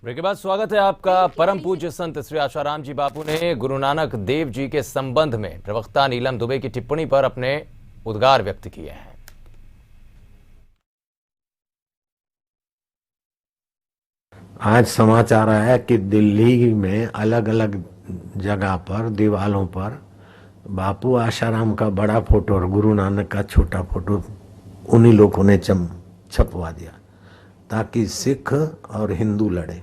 Break के बाद स्वागत है आपका। परम पूज्य संत श्री आशाराम जी बापू ने गुरु नानक देव जी के संबंध में प्रवक्ता नीलम दुबे की टिप्पणी पर अपने उद्गार व्यक्त किए हैं। आज समाचार आया कि दिल्ली में अलग अलग जगह पर दीवालों पर बापू आशाराम का बड़ा फोटो और गुरु नानक का छोटा फोटो उन्हीं लोगों ने छपवा दिया ताकि सिख और हिंदू लड़े।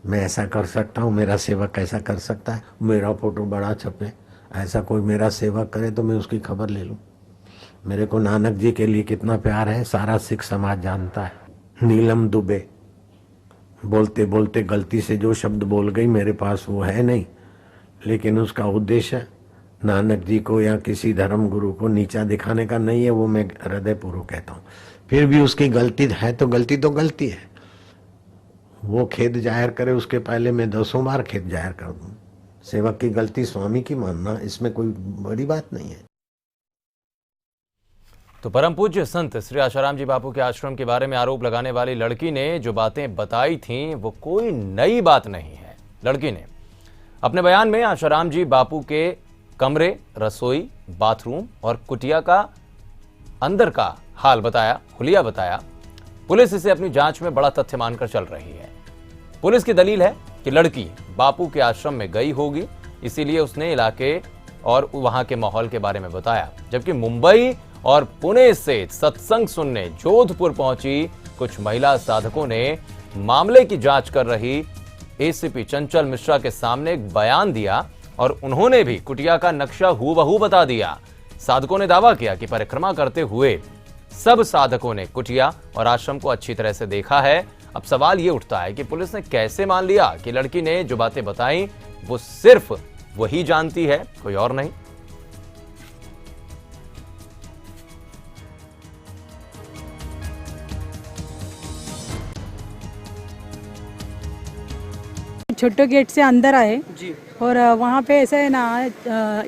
मैं ऐसा कर सकता हूँ, मेरा सेवक ऐसा कर सकता है, मेरा फोटो बड़ा छपे, ऐसा कोई मेरा सेवक करे तो मैं उसकी खबर ले लूं। मेरे को नानक जी के लिए कितना प्यार है सारा सिख समाज जानता है। नीलम दुबे बोलते बोलते गलती से जो शब्द बोल गई, मेरे पास वो है नहीं, लेकिन उसका उद्देश्य नानक जी को या किसी धर्म गुरु को नीचा दिखाने का नहीं है, वो मैं हृदयपूर्वक कहता हूँ। फिर भी उसकी गलती है तो गलती है, वो खेद जाहिर करे उसके पहले मैं 200 बार खेद जाहिर कर दूं। सेवक की गलती स्वामी की मानना, इसमें कोई बड़ी बात नहीं है। तो परम पूज्य संत श्री आशाराम जी बापू के आश्रम के बारे में आरोप लगाने वाली लड़की ने जो बातें बताई थीं वो कोई नई बात नहीं है। लड़की ने अपने बयान में आशाराम जी बापू के कमरे, रसोई, बाथरूम और कुटिया का अंदर का हाल बताया, हुलिया बताया। पुलिस इसे अपनी जांच में बड़ा तथ्य मानकर चल रही है। पुलिस की दलील है कि लड़की बापू के आश्रम में गई होगी, इसीलिए उसने इलाके और वहां के माहौल के बारे में बताया। जबकि मुंबई और पुणे से सत्संग सुनने जोधपुर पहुंची कुछ महिला साधकों ने मामले की जांच कर रही एसीपी चंचल मिश्रा के सामने एक बयान दिया और उन्होंने भी कुटिया का नक्शा हूबहू बता दिया। साधकों ने दावा किया कि परिक्रमा करते हुए सब साधकों ने कुटिया और आश्रम को अच्छी तरह से देखा है। अब सवाल यह उठता है कि पुलिस ने कैसे मान लिया कि लड़की ने जो बातें बताई वो सिर्फ वही जानती है, कोई और नहीं। छोटे गेट से अंदर आए जी। और वहाँ पे ऐसा है ना,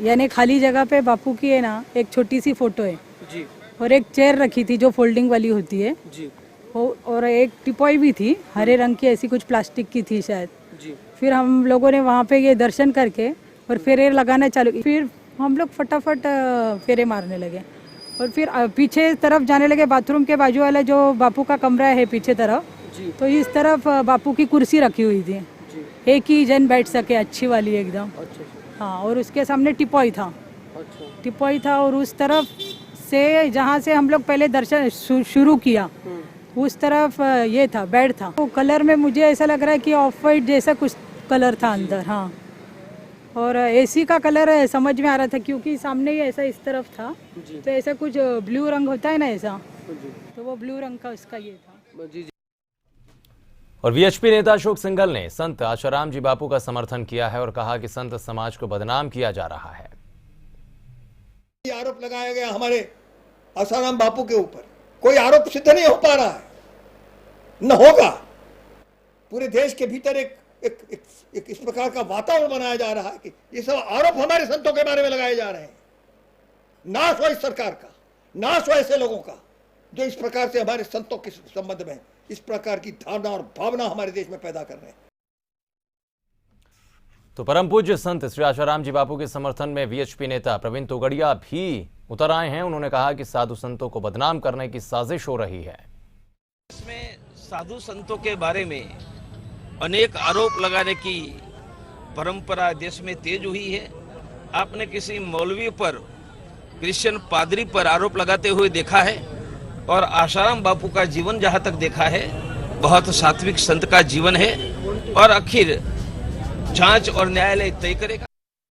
यानी खाली जगह पे बापू की है ना एक छोटी सी फोटो है जी। और एक चेयर रखी थी जो फोल्डिंग वाली होती है जी। और एक टिपॉय भी थी हरे रंग की, ऐसी कुछ प्लास्टिक की थी शायद जी। फिर हम लोगों ने वहाँ पे ये दर्शन करके और फेरे लगाना चालू की। फिर हम लोग फटाफट फेरे मारने लगे और फिर पीछे तरफ जाने लगे। बाथरूम के बाजू वाला जो बापू का कमरा है पीछे तरफ जी। तो इस तरफ बापू की कुर्सी रखी हुई थी, एक ही जन बैठ सके, अच्छी वाली एकदम। अच्छा। हाँ, और उसके सामने टिपॉय था। अच्छा। टिपॉय था और उस तरफ से जहाँ से हम लोग पहले दर्शन शुरू किया उस तरफ ये था, बेड था। तो कलर में मुझे ऐसा लग रहा है कि ऑफ वाइट जैसा कुछ कलर था अंदर। हाँ, और एसी का कलर समझ में आ रहा था क्योंकि सामने ही ऐसा इस तरफ था, तो ऐसा कुछ ब्लू रंग होता है ना ऐसा, तो वो ब्लू रंग का उसका ये था। और वीएचपी नेता अशोक सिंघल ने संत आशाराम जी बापू का समर्थन किया है और कहा कि संत समाज को बदनाम किया जा रहा है। आरोप लगाया गया हमारे आशाराम बापू के ऊपर, कोई आरोप सिद्ध नहीं हो पा रहा है, न होगा। पूरे देश के भीतर एक इस प्रकार का वातावरण बनाया जा रहा है कि ये सब आरोप हमारे संतों के बारे में लगाए जा रहे हैं। नाश हो इस सरकार का, नाश हो ऐसे लोगों का जो इस प्रकार से हमारे संतों के संबंध में इस प्रकार की धारणा और भावना हमारे देश में पैदा कर रहे हैं। तो परम पूज्य संत श्री आशाराम जी बापू के समर्थन में वीएचपी नेता प्रवीण तोगड़िया भी उतर आए हैं। उन्होंने कहा कि साधु संतों को बदनाम करने की साजिश हो रही है। इसमें साधु संतों के बारे में अनेक आरोप लगाने की परंपरा देश में तेज हुई है। आपने किसी मौलवी पर, क्रिश्चियन पादरी पर आरोप लगाते हुए देखा है और आशाराम बापू का जीवन जहां तक देखा है बहुत सात्विक संत का जीवन है और आखिर जांच और न्यायालय तय करेगा।